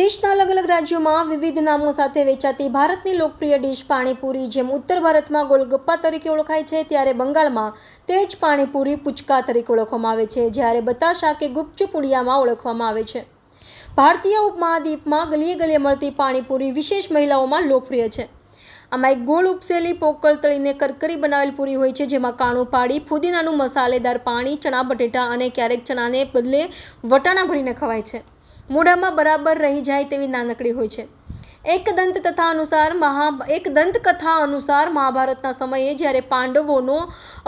દેશના અલગ અલગ રાજ્યોમાં વિવિધ નામો સાથે વેચાતી ભારતની લોકપ્રિય ડીશ પાણીપુરી જેમ ઉત્તર ભારતમાં ગોલગપ્પા તરીકે ઓળખાય છે, ત્યારે બંગાળમાં તે જ પાણીપુરી પુચકા તરીકે ઓળખવામાં આવે છે, જ્યારે बताशा કે ગુપચુપ ઉડિયામાં ઓળખવામાં આવે છે। ભારતીય ઉપમહાદ્વીપમાં ગલીએ ગલીએ મળતી પાણીપુરી વિશેષ મહિલાઓમાં લોકપ્રિય છે। આમાં એક ગોળ ઉપસેલી પોકળ તળીને કરકરી બનાવેલ પૂરી હોય છે, જેમાં કાણું પાડી ફુદીનાનું મસાલેદાર પાણી, ચણા બટેટા અને ક્યારેક ચણાને બદલે વટાણા ભરીને ખવાય છે। મોઢામાં બરાબર રહી જાય તેવી નાનકડી હોય છે। એક દંતકથા અનુસાર મહાભારતના સમયે જ્યારે પાંડવોનો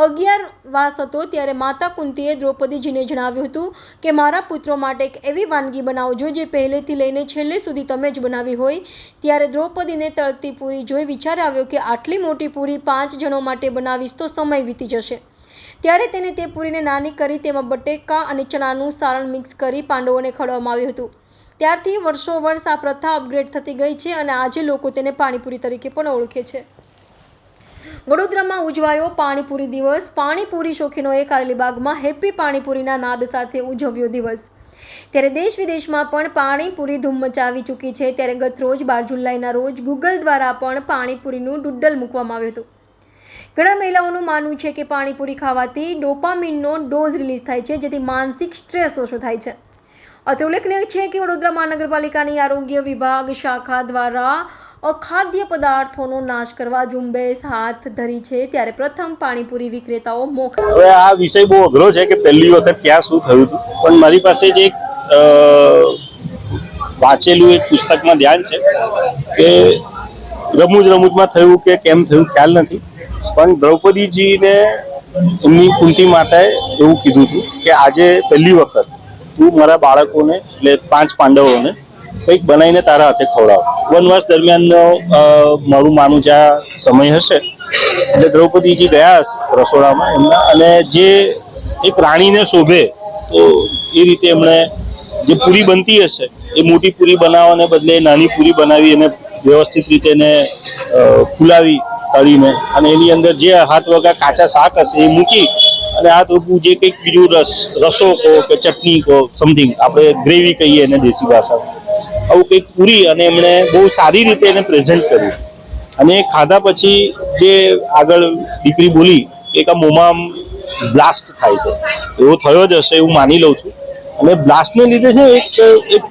11 વાસ હતો, ત્યારે માતા કુંતીએ દ્રૌપદીજીને જણાવ્યું હતું કે મારા પુત્રો માટે એક એવી વાનગી બનાવજો જે પહેલેથી લઈને છેલ્લે સુધી તમે જ બનાવી હોય। ત્યારે દ્રૌપદીને તળતી પૂરી જોઈ વિચાર આવ્યો કે આટલી મોટી પૂરી 5 જણો માટે બનાવીશ તો સમય વીતી જશે। ત્યારે તેને તે પૂરીને નાની કરી તેમાં બટેકા અને ચણાનું સારણ મિક્સ કરી પાંડવોને ખવડાવવામાં આવ્યું હતું। ત્યારથી વર્ષોવર્ષ આ પ્રથા અપગ્રેડ થતી ગઈ છે અને આજે લોકો તેને પાણીપુરી તરીકે પણ ઓળખે છે। વડોદરામાં ઉજવાયો પાણીપુરી દિવસ। પાણીપુરી શોખીનોએ કારેલીબાગમાં હેપી પાણીપુરીના નાદ સાથે ઉજવ્યો દિવસ। ત્યારે દેશ વિદેશમાં પણ પાણીપુરી ધૂમ મચાવી ચૂકી છે। ત્યારે ગત રોજ 12 જુલાઈના રોજ ગૂગલ દ્વારા પણ પાણીપુરીનું ડૂડલ મૂકવામાં આવ્યું હતું। ઘણા મહિલાઓનું માનવું છે કે પાણીપુરી ખાવાથી ડોપામીનનો ડોઝ રિલીઝ થાય છે, જેથી માનસિક સ્ટ્રેસ ઓછો થાય છે। અત્રે ઉલ્લેખનીય છે કે વડોદરા મહાનગરપાલિકાની આરોગ્ય વિભાગ શાખા દ્વારા અખાદ્ય પદાર્થોનો નાશ કરવા ઝુંબેશ હાથ ધરી છે। ત્યારે પ્રથમ પાણીપુરી વિક્રેતાઓ મોખ હવે આ વિષય બહુ અઘરો છે કે પહેલી વખત ક્યાં શું થયું હતું, પણ મારી પાસે જે વાંચેલું એક પુસ્તકમાં ધ્યાન છે કે રમૂજમાં થયું કે કેમ થયું ખ્યાલ નથી, પણ દ્રૌપદીજીને એમની કુંતી માતાએ એવું કીધું હતું કે આજે પહેલી વખત તું મારા બાળકોને એટલે 5 પાંડવોને કંઈક બનાવીને તારા હાથે ખવડાવ। વનવાસ દરમિયાનનો મારું માનું જે આ સમય હશે એટલે દ્રૌપદીજી ગયા રસોડામાં એમના, અને જે એક રાણીને શોભે તો એ રીતે એમણે જે પૂરી બનતી હશે એ મોટી પૂરી બનાવવાને બદલે નાની પૂરી બનાવી અને વ્યવસ્થિત રીતે એને ફુલાવી તળીને, અને એની અંદર જે હાથ વગા કાચા શાક હશે એ મૂકી અને હાથ વગું જે કંઈક બીજું રસો કહો કે ચટણી કહો, સમથિંગ આપણે ગ્રેવી કહીએ એને દેશી ભાષામાં, આવું કંઈક પૂરી અને એમણે બહુ સારી રીતે એને પ્રેઝન્ટ કર્યું। અને ખાધા પછી જે આગળ દીકરી બોલી એક આ મોંમાં બ્લાસ્ટ થાય છે, એવો થયો જ હશે એવું માની લઉં છું। અને બ્લાસ્ટને લીધે છે એક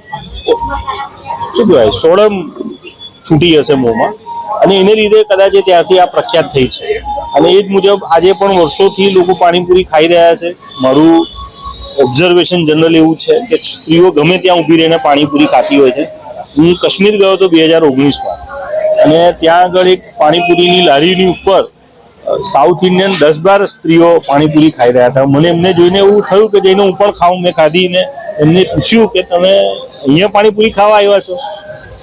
શું કહેવાય સોડમ છૂટી હશે મોંમાં, અને એને લીધે કદાચ ત્યારથી આ પ્રખ્યાત થઈ છે। અને એ જ મુજબ આજે પણ વર્ષોથી લોકો પાણીપુરી ખાઈ રહ્યા છે। મારું ઓબ્ઝર્વેશન જનરલ એવું છે કે સ્ત્રીઓ ગમે ત્યાં ઊભી રહીને પાણીપુરી ખાતી હોય છે। હું કાશ્મીર ગયો હતો 2019માં, અને ત્યાં આગળ એક પાણીપુરીની લારીની ઉપર સાઉથ ઇન્ડિયન 10-12 સ્ત્રીઓ પાણીપુરી ખાઈ રહ્યા હતા। મને એમને જોઈને એવું થયું કે જઈને હું પણ ખાઉં। મેં ખાધીને એમને પૂછ્યું કે તમે અહીંયા પાણીપુરી ખાવા આવ્યા છો?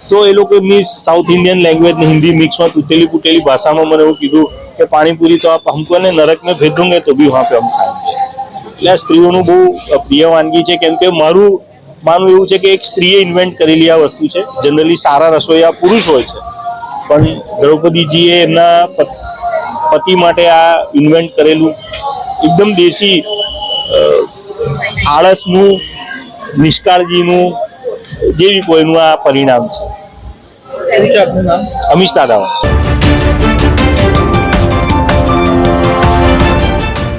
તો એ લોકો એમની સાઉથ ઇન્ડિયન લેંગ્વેજ ને હિન્દી મિક્સમાં તૂટેલી ફૂટેલી ભાષામાં મને એવું કીધું કે પાણીપુરી તો આપ हमको ने नरक में भेज दोगे तो भी वहाँ पे हम खाएंगे। એટલે આ સ્ત્રીઓનું બહુ પ્રિય વાનગી છે, કેમ કે મારું માનવું એવું છે કે એક સ્ત્રીએ ઇન્વેન્ટ કરેલી આ વસ્તુ છે। જનરલી સારા રસોઈયા પુરુષ હોય છે, પણ દ્રૌપદીજીએ એમના પતિ માટે આ ઇન્વેન્ટ કરેલું એકદમ દેશી આળસનું નિષ્કાળજીનું જેવી કોઈનું આ પરિણામ છે। અમીશ દાદા।